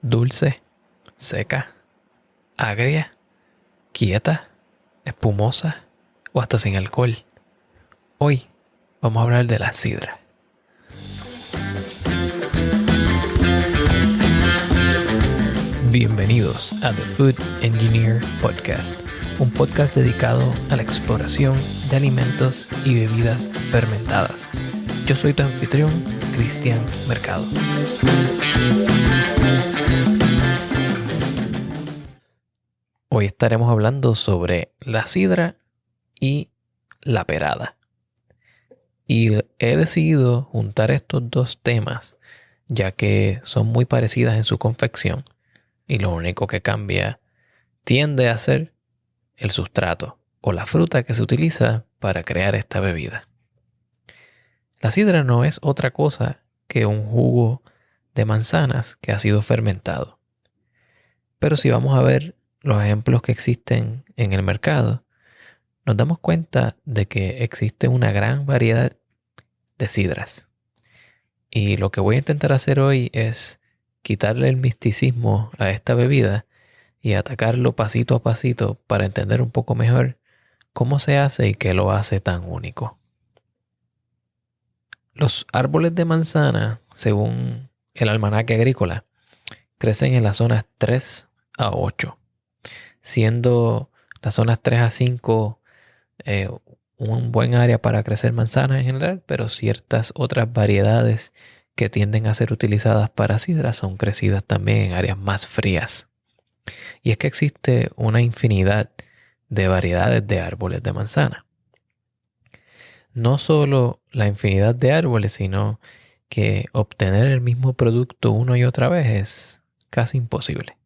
dulce, seca, agria, quieta, espumosa o hasta sin alcohol. Hoy vamos a hablar de la sidra. Bienvenidos a The Food Engineer Podcast, un podcast dedicado a la exploración de alimentos y bebidas fermentadas. Yo soy tu anfitrión, Cristian Mercado. Hoy estaremos hablando sobre la sidra y la perada. Y he decidido juntar estos dos temas, ya que son muy parecidas en su confección y lo único que cambia tiende a ser el sustrato o la fruta que se utiliza para crear esta bebida. La sidra no es otra cosa que un jugo de manzanas que ha sido fermentado. Pero si vamos a ver los ejemplos que existen en el mercado, nos damos cuenta de que existe una gran variedad de sidras. Y lo que voy a intentar hacer hoy es quitarle el misticismo a esta bebida y atacarlo pasito a pasito para entender un poco mejor cómo se hace y qué lo hace tan único. Los árboles de manzana, según el almanaque agrícola, crecen en las zonas 3 a 8, siendo las zonas 3 a 5 un buen área para crecer manzanas en general, pero ciertas otras variedades que tienden a ser utilizadas para sidra son crecidas también en áreas más frías. Y es que existe una infinidad de variedades de árboles de manzana. No solo la infinidad de árboles, sino que obtener el mismo producto una y otra vez es casi imposible.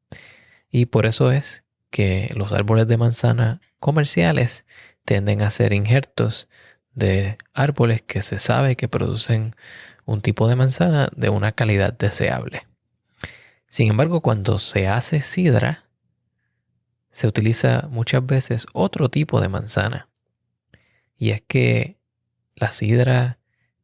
Y por eso es que los árboles de manzana comerciales tienden a ser injertos de árboles que se sabe que producen un tipo de manzana de una calidad deseable. Sin embargo, cuando se hace sidra, se utiliza muchas veces otro tipo de manzana. Y es que la sidra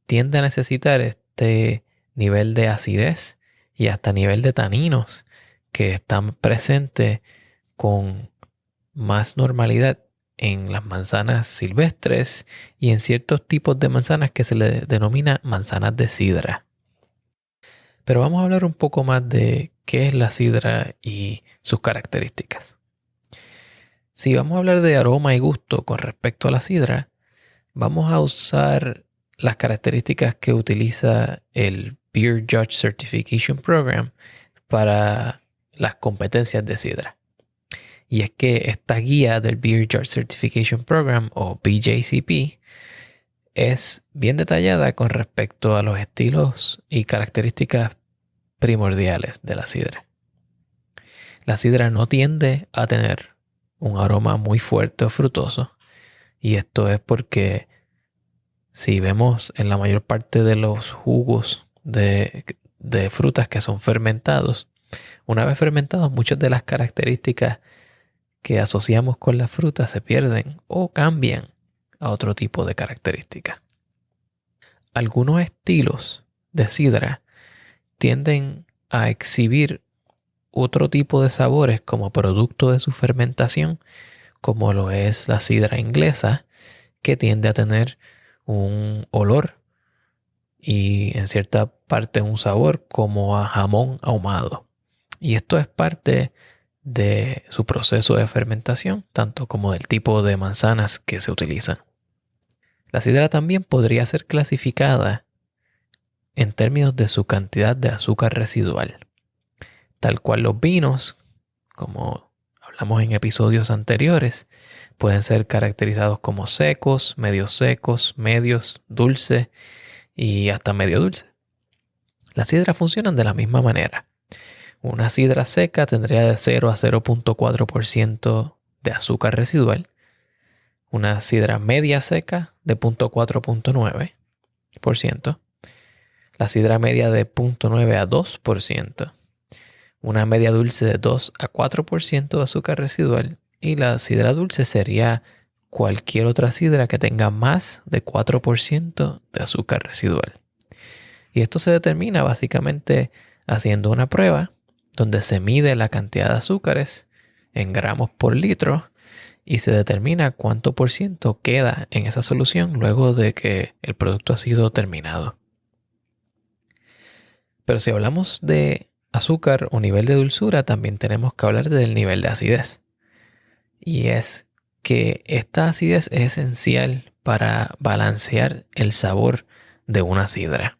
tiende a necesitar este nivel de acidez y hasta nivel de taninos que están presentes con más normalidad en las manzanas silvestres y en ciertos tipos de manzanas que se le denomina manzanas de sidra. Pero vamos a hablar un poco más de qué es la sidra y sus características. Si vamos a hablar de aroma y gusto con respecto a la sidra, vamos a usar las características que utiliza el Beer Judge Certification Program para las competencias de sidra. Y es que esta guía del Beer Judge Certification Program o BJCP es bien detallada con respecto a los estilos y características primordiales de la sidra. La sidra no tiende a tener un aroma muy fuerte o frutoso. Y esto es porque si vemos en la mayor parte de los jugos de frutas que son fermentados, una vez fermentados, muchas de las características que asociamos con la fruta se pierden o cambian a otro tipo de características. Algunos estilos de sidra tienden a exhibir otro tipo de sabores como producto de su fermentación, como lo es la sidra inglesa, que tiende a tener un olor y en cierta parte un sabor como a jamón ahumado. Y esto es parte de su proceso de fermentación, tanto como del tipo de manzanas que se utilizan. La sidra también podría ser clasificada en términos de su cantidad de azúcar residual, tal cual los vinos, como hablamos en episodios anteriores, pueden ser caracterizados como secos, medios, dulce y hasta medio dulce. Las sidras funcionan de la misma manera. Una sidra seca tendría de 0 a 0.4% de azúcar residual. Una sidra media seca de 0.4 a 0.9%. La sidra media de 0.9 a 2%. Una media dulce de 2 a 4% de azúcar residual. Y la sidra dulce sería cualquier otra sidra que tenga más de 4% de azúcar residual. Y esto se determina básicamente haciendo una prueba donde se mide la cantidad de azúcares en gramos por litro y se determina cuánto por ciento queda en esa solución luego de que el producto ha sido terminado. Pero si hablamos de azúcar o nivel de dulzura, también tenemos que hablar del nivel de acidez. Y es que esta acidez es esencial para balancear el sabor de una sidra.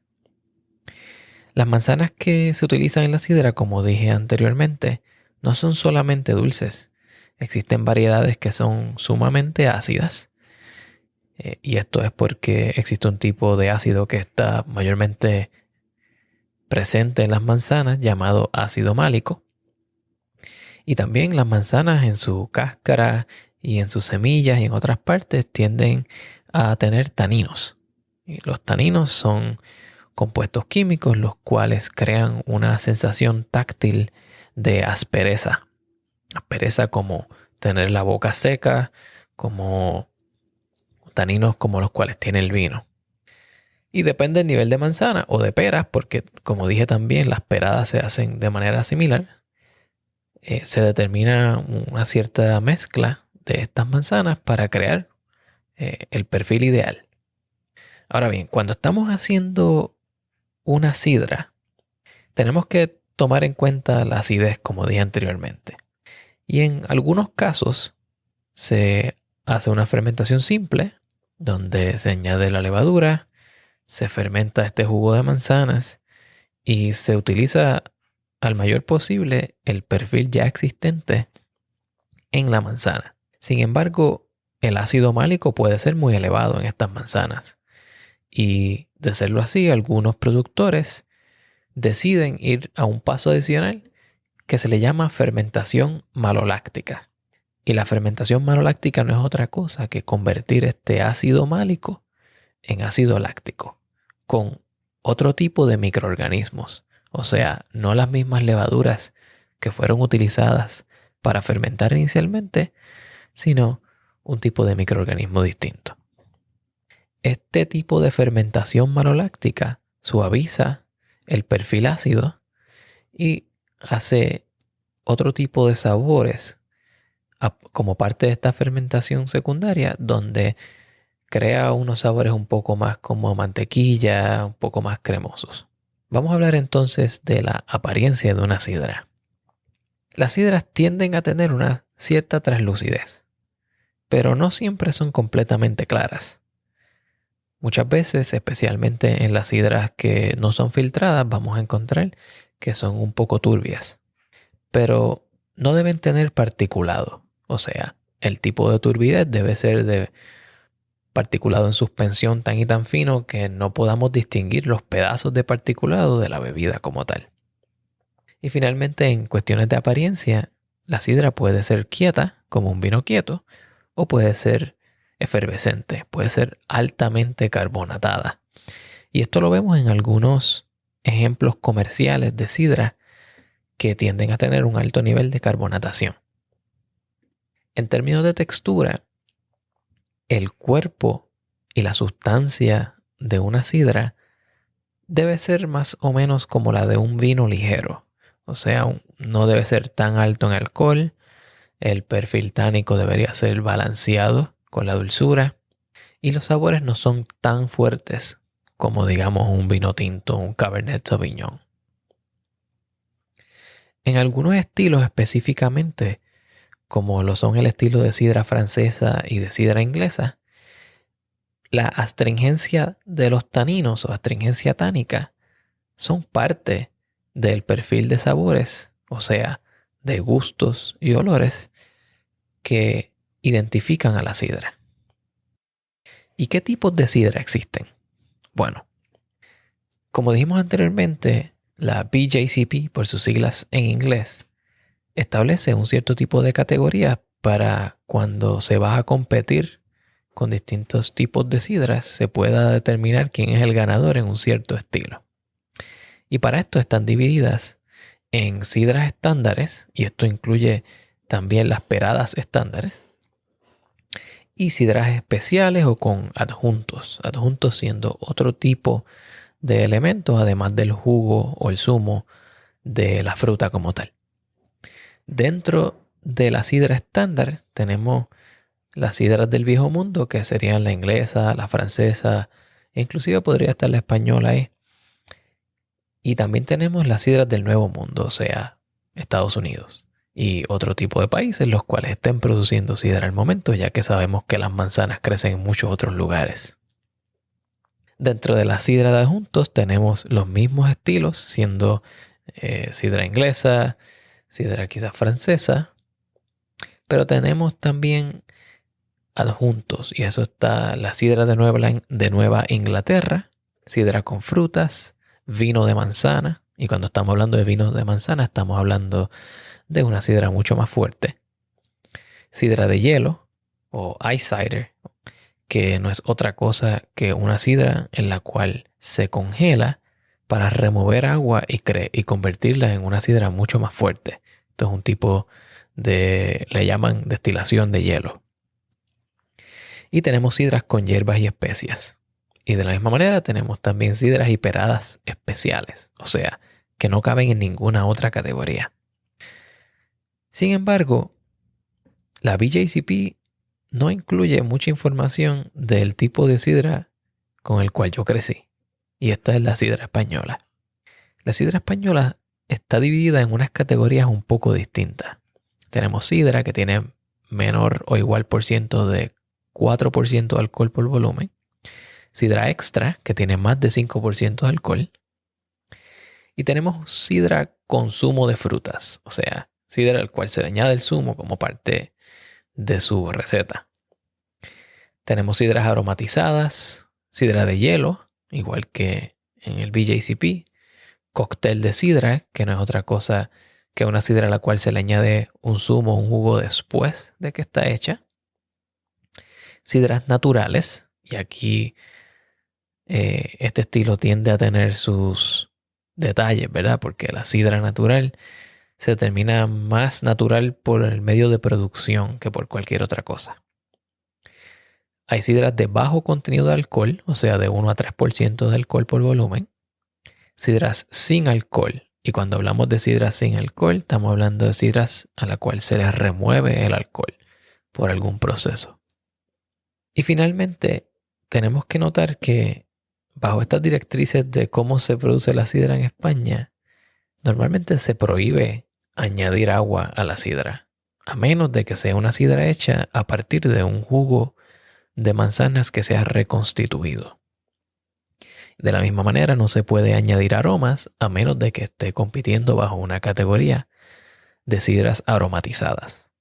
Las manzanas que se utilizan en la sidra, como dije anteriormente, no son solamente dulces. Existen variedades que son sumamente ácidas. Y esto es porque existe un tipo de ácido que está mayormente presente en las manzanas llamado ácido málico. Y también las manzanas en su cáscara y en sus semillas y en otras partes tienden a tener taninos. Y los taninos son compuestos químicos los cuales crean una sensación táctil de aspereza. Aspereza como tener la boca seca, como taninos como los cuales tiene el vino. Y depende del nivel de manzana o de peras, porque como dije también, las peradas se hacen de manera similar. Se determina una cierta mezcla de estas manzanas para crear el perfil ideal. Ahora bien, cuando estamos haciendo una sidra, tenemos que tomar en cuenta la acidez, como dije anteriormente. Y en algunos casos se hace una fermentación simple, donde se añade la levadura, se fermenta este jugo de manzanas y se utiliza al mayor posible el perfil ya existente en la manzana. Sin embargo, el ácido málico puede ser muy elevado en estas manzanas. Y de serlo así, algunos productores deciden ir a un paso adicional que se le llama fermentación maloláctica. Y la fermentación maloláctica no es otra cosa que convertir este ácido málico en ácido láctico con otro tipo de microorganismos. O sea, no las mismas levaduras que fueron utilizadas para fermentar inicialmente, sino un tipo de microorganismo distinto. Este tipo de fermentación maloláctica suaviza el perfil ácido y hace otro tipo de sabores como parte de esta fermentación secundaria, donde crea unos sabores un poco más como mantequilla, un poco más cremosos. Vamos a hablar entonces de la apariencia de una sidra. Las sidras tienden a tener una cierta translucidez, pero no siempre son completamente claras. Muchas veces, especialmente en las sidras que no son filtradas, vamos a encontrar que son un poco turbias. Pero no deben tener particulado. O sea, el tipo de turbidez debe ser de particulado en suspensión tan y tan fino que no podamos distinguir los pedazos de particulado de la bebida como tal. Y finalmente, en cuestiones de apariencia, la sidra puede ser quieta, como un vino quieto, o puede ser efervescente, puede ser altamente carbonatada. Y esto lo vemos en algunos ejemplos comerciales de sidra que tienden a tener un alto nivel de carbonatación. En términos de textura, el cuerpo y la sustancia de una sidra debe ser más o menos como la de un vino ligero. O sea, no debe ser tan alto en alcohol. El perfil tánico debería ser balanceado con la dulzura. Y los sabores no son tan fuertes como, digamos, un vino tinto, un Cabernet Sauvignon. En algunos estilos específicamente, como lo son el estilo de sidra francesa y de sidra inglesa, la astringencia de los taninos o astringencia tánica son parte del perfil de sabores, o sea, de gustos y olores que identifican a la sidra. ¿Y qué tipos de sidra existen? Bueno, como dijimos anteriormente, la BJCP, por sus siglas en inglés, establece un cierto tipo de categorías para cuando se va a competir con distintos tipos de sidras, se pueda determinar quién es el ganador en un cierto estilo. Y para esto están divididas en sidras estándares, y esto incluye también las peradas estándares, y sidras especiales o con adjuntos. Adjuntos siendo otro tipo de elementos, además del jugo o el zumo de la fruta como tal. Dentro de la sidra estándar tenemos las sidras del viejo mundo, que serían la inglesa, la francesa, e inclusive podría estar la española ahí. Y también tenemos las sidras del nuevo mundo, o sea, Estados Unidos y otro tipo de países los cuales estén produciendo sidra al momento, ya que sabemos que las manzanas crecen en muchos otros lugares. Dentro de la sidra de adjuntos tenemos los mismos estilos, siendo sidra inglesa, sidra quizás francesa, pero tenemos también adjuntos, y eso está la sidra de Nueva Inglaterra, sidra con frutas, vino de manzana, y cuando estamos hablando de vino de manzana estamos hablando de una sidra mucho más fuerte. Sidra de hielo o ice cider, que no es otra cosa que una sidra en la cual se congela para remover agua y convertirla en una sidra mucho más fuerte. Esto es un tipo le llaman destilación de hielo. Y tenemos sidras con hierbas y especias. Y de la misma manera tenemos también sidras hiperadas especiales, o sea, que no caben en ninguna otra categoría. Sin embargo, la BJCP no incluye mucha información del tipo de sidra con el cual yo crecí. Y esta es la sidra española. La sidra española está dividida en unas categorías un poco distintas. Tenemos sidra que tiene menor o igual por ciento de 4% de alcohol por volumen. Sidra extra, que tiene más de 5% de alcohol. Y tenemos sidra con zumo de frutas, o sea, sidra al cual se le añade el zumo como parte de su receta. Tenemos sidras aromatizadas, sidra de hielo, igual que en el BJCP, cóctel de sidra, que no es otra cosa que una sidra a la cual se le añade un zumo o un jugo después de que está hecha. Sidras naturales, y aquí este estilo tiende a tener sus detalles, ¿verdad? Porque la sidra natural se termina más natural por el medio de producción que por cualquier otra cosa. Hay sidras de bajo contenido de alcohol, o sea, de 1 a 3% de alcohol por volumen. Sidras sin alcohol. Y cuando hablamos de sidras sin alcohol, estamos hablando de sidras a la cual se les remueve el alcohol por algún proceso. Y finalmente, tenemos que notar que bajo estas directrices de cómo se produce la sidra en España, normalmente se prohíbe añadir agua a la sidra, a menos de que sea una sidra hecha a partir de un jugo de manzanas que se ha reconstituido. De la misma manera, no se puede añadir aromas a menos de que esté compitiendo bajo una categoría de sidras aromatizadas.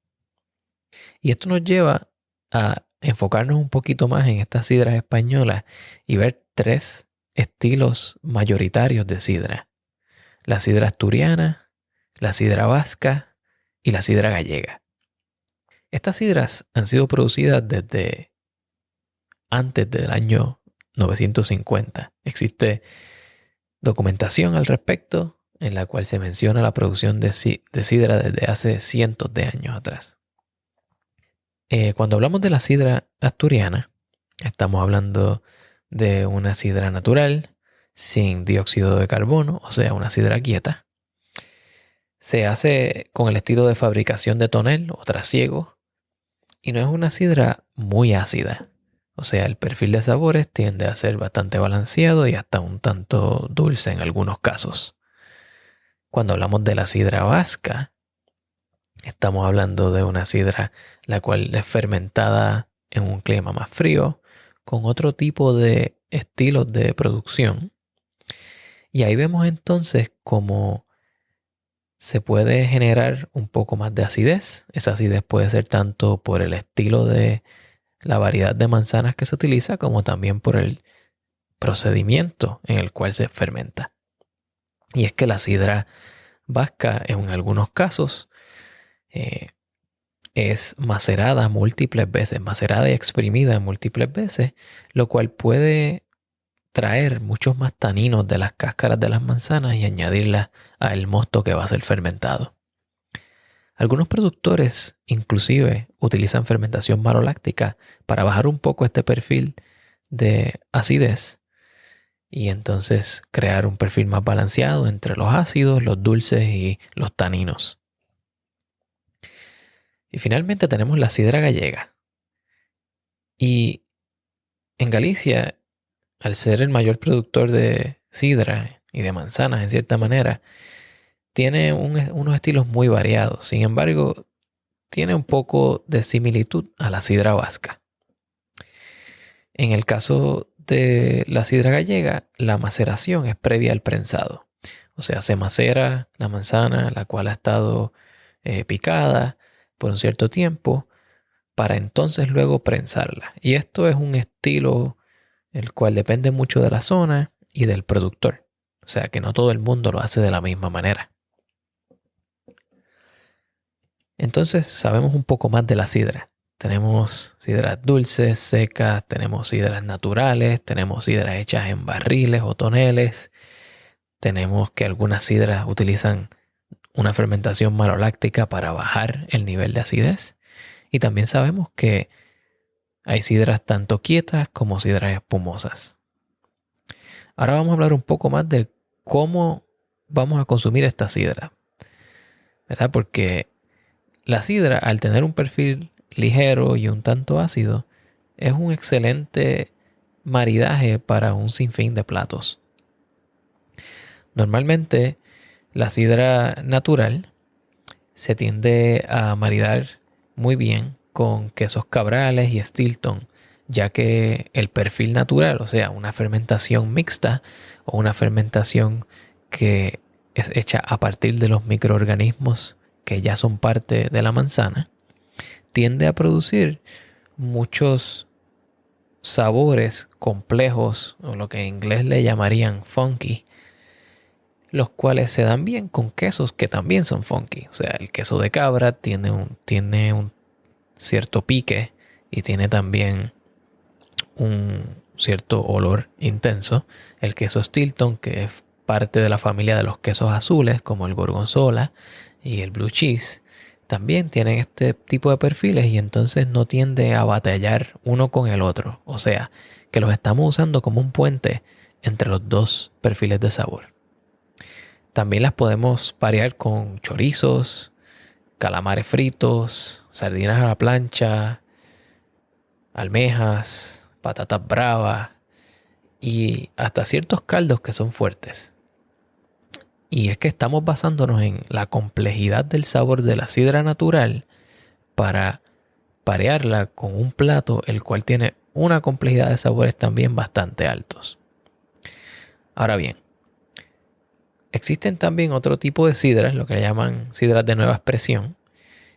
Y esto nos lleva a enfocarnos un poquito más en estas sidras españolas y ver 3 estilos mayoritarios de sidra: la sidra asturiana, la sidra vasca y la sidra gallega. Estas sidras han sido producidas desde antes del año 950. Existe documentación al respecto en la cual se menciona la producción de sidra desde hace cientos de años atrás. Cuando hablamos de la sidra asturiana, estamos hablando de una sidra natural, sin dióxido de carbono, o sea, una sidra quieta. Se hace con el estilo de fabricación de tonel o trasiego y no es una sidra muy ácida. O sea, el perfil de sabores tiende a ser bastante balanceado y hasta un tanto dulce en algunos casos. Cuando hablamos de la sidra vasca, estamos hablando de una sidra la cual es fermentada en un clima más frío, con otro tipo de estilos de producción. Y ahí vemos entonces cómo se puede generar un poco más de acidez. Esa acidez puede ser tanto por el estilo de la variedad de manzanas que se utiliza, como también por el procedimiento en el cual se fermenta. Y es que la sidra vasca en algunos casos es macerada múltiples veces, macerada y exprimida múltiples veces, lo cual puede traer muchos más taninos de las cáscaras de las manzanas y añadirlas al mosto que va a ser fermentado. Algunos productores inclusive utilizan fermentación maloláctica para bajar un poco este perfil de acidez y entonces crear un perfil más balanceado entre los ácidos, los dulces y los taninos. Y finalmente tenemos la sidra gallega. Y en Galicia, al ser el mayor productor de sidra y de manzanas en cierta manera, tiene unos estilos muy variados. Sin embargo, tiene un poco de similitud a la sidra vasca. En el caso de la sidra gallega, la maceración es previa al prensado. O sea, se macera la manzana, la cual ha estado picada por un cierto tiempo, para entonces luego prensarla. Y esto es un estilo el cual depende mucho de la zona y del productor. O sea, que no todo el mundo lo hace de la misma manera. Entonces sabemos un poco más de la sidra. Tenemos sidras dulces, secas, tenemos sidras naturales, tenemos sidras hechas en barriles o toneles. Tenemos que algunas sidras utilizan una fermentación maloláctica para bajar el nivel de acidez. Y también sabemos que hay sidras tanto quietas como sidras espumosas. Ahora vamos a hablar un poco más de cómo vamos a consumir esta sidra, ¿verdad? Porque la sidra, al tener un perfil ligero y un tanto ácido, es un excelente maridaje para un sinfín de platos. Normalmente, la sidra natural se tiende a maridar muy bien con quesos cabrales y Stilton, ya que el perfil natural, o sea, una fermentación mixta o una fermentación que es hecha a partir de los microorganismos que ya son parte de la manzana, tiende a producir muchos sabores complejos, o lo que en inglés le llamarían funky, los cuales se dan bien con quesos que también son funky. O sea, el queso de cabra tiene un cierto pique y tiene también un cierto olor intenso. El queso Stilton, que es parte de la familia de los quesos azules, como el gorgonzola y el blue cheese, también tienen este tipo de perfiles y entonces no tiende a batallar uno con el otro. O sea, que los estamos usando como un puente entre los dos perfiles de sabor. También las podemos parear con chorizos, calamares fritos, sardinas a la plancha, almejas, patatas bravas y hasta ciertos caldos que son fuertes. Y es que estamos basándonos en la complejidad del sabor de la sidra natural para parearla con un plato el cual tiene una complejidad de sabores también bastante altos. Ahora bien, existen también otro tipo de sidras, lo que le llaman sidras de nueva expresión,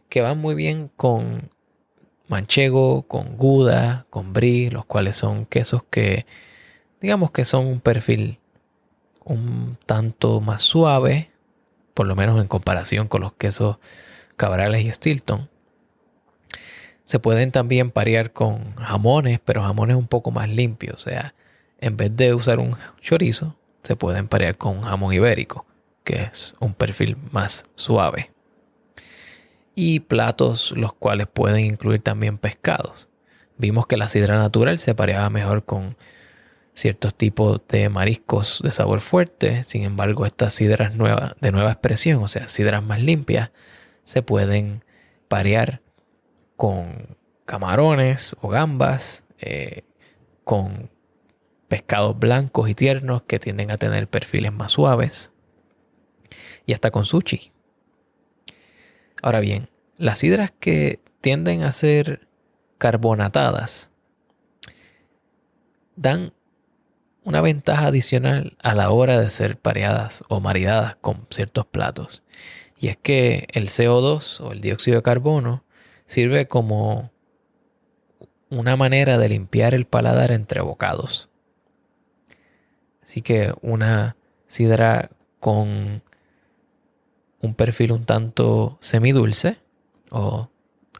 que van muy bien con manchego, con gouda, con brie, los cuales son quesos que digamos que son un perfil un tanto más suave, por lo menos en comparación con los quesos cabrales y Stilton. Se pueden también parear con jamones, pero jamones un poco más limpios. O sea, en vez de usar un chorizo, se pueden parear con un jamón ibérico, que es un perfil más suave. Y platos los cuales pueden incluir también pescados. Vimos que la sidra natural se pareaba mejor con ciertos tipos de mariscos de sabor fuerte. Sin embargo, estas sidras de nueva expresión, o sea, sidras más limpias, se pueden parear con camarones o gambas, con pescados blancos y tiernos que tienden a tener perfiles más suaves, y hasta con sushi. Ahora bien, las sidras que tienden a ser carbonatadas dan una ventaja adicional a la hora de ser pareadas o maridadas con ciertos platos. Y es que el CO2 o el dióxido de carbono sirve como una manera de limpiar el paladar entre bocados. Así que una sidra con un perfil un tanto semidulce o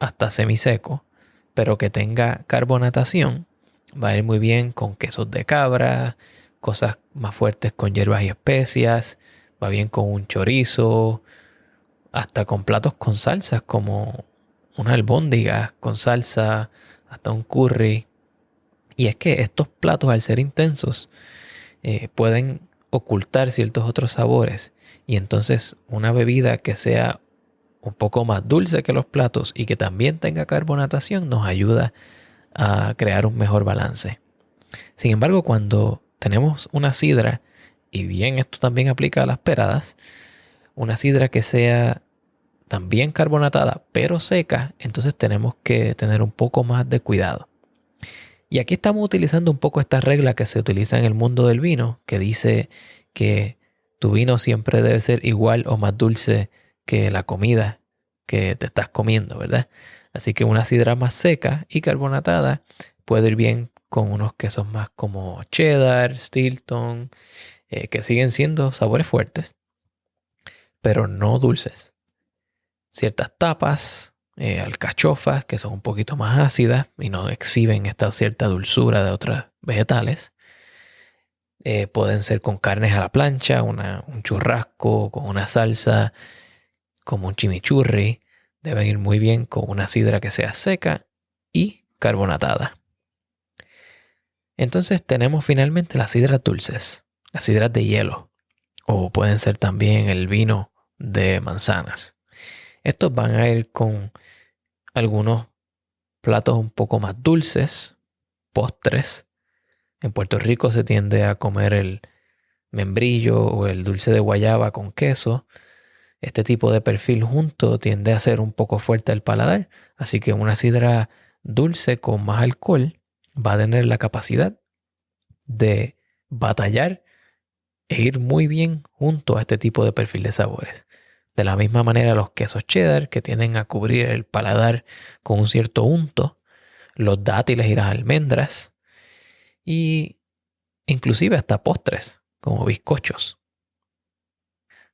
hasta semiseco, pero que tenga carbonatación, va a ir muy bien con quesos de cabra, cosas más fuertes con hierbas y especias, va bien con un chorizo, hasta con platos con salsas como una albóndiga con salsa, hasta un curry. Y es que estos platos, al ser intensos, pueden ocultar ciertos otros sabores. Y entonces una bebida que sea un poco más dulce que los platos y que también tenga carbonatación nos ayuda a crear un mejor balance. Sin embargo, cuando tenemos una sidra, y bien esto también aplica a las peradas, una sidra que sea también carbonatada pero seca, entonces tenemos que tener un poco más de cuidado. Y aquí estamos utilizando un poco esta regla que se utiliza en el mundo del vino, que dice que tu vino siempre debe ser igual o más dulce que la comida que te estás comiendo, ¿verdad? Así que una sidra más seca y carbonatada puede ir bien con unos quesos más como cheddar, Stilton, que siguen siendo sabores fuertes, pero no dulces. Ciertas tapas, alcachofas, que son un poquito más ácidas y no exhiben esta cierta dulzura de otras vegetales. Pueden ser con carnes a la plancha, un churrasco, con una salsa, como un chimichurri. Deben ir muy bien con una sidra que sea seca y carbonatada. Entonces tenemos finalmente las sidras dulces, las sidras de hielo, o pueden ser también el vino de manzanas. Estos van a ir con algunos platos un poco más dulces, postres. En Puerto Rico se tiende a comer el membrillo o el dulce de guayaba con queso. Este tipo de perfil junto tiende a ser un poco fuerte al paladar, así que una sidra dulce con más alcohol va a tener la capacidad de batallar e ir muy bien junto a este tipo de perfil de sabores. De la misma manera, los quesos cheddar, que tienden a cubrir el paladar con un cierto unto, los dátiles y las almendras, y inclusive hasta postres, como bizcochos.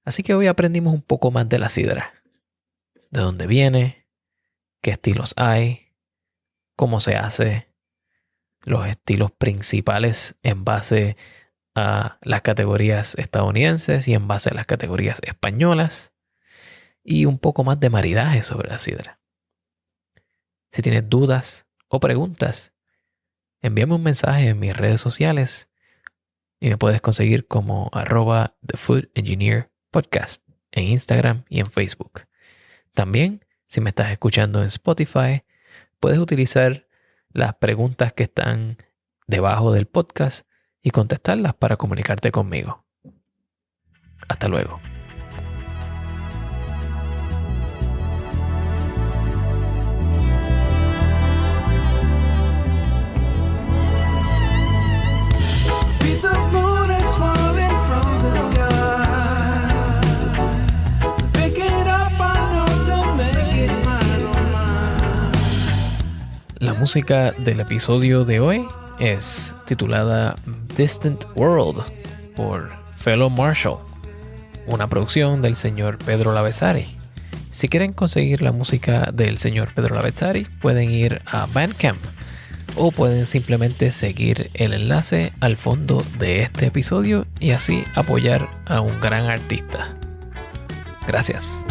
Así que hoy aprendimos un poco más de la sidra, de dónde viene, qué estilos hay, cómo se hace, los estilos principales en base a las categorías estadounidenses y en base a las categorías españolas, y un poco más de maridaje sobre la sidra. Si tienes dudas o preguntas, envíame un mensaje en mis redes sociales y me puedes conseguir como @TheFoodEngineerPodcast en Instagram y en Facebook. También, si me estás escuchando en Spotify, puedes utilizar las preguntas que están debajo del podcast y contestarlas para comunicarte conmigo. Hasta luego. Piece of moon is falling from the sky. Pick it up, I know to make it mine, oh mine. La música del episodio de hoy es titulada Distant World por Fellow Marshall, una producción del señor Pedro Lavezzari. Si quieren conseguir la música del señor Pedro Lavezzari, pueden ir a Bandcamp o pueden simplemente seguir el enlace al fondo de este episodio y así apoyar a un gran artista. Gracias.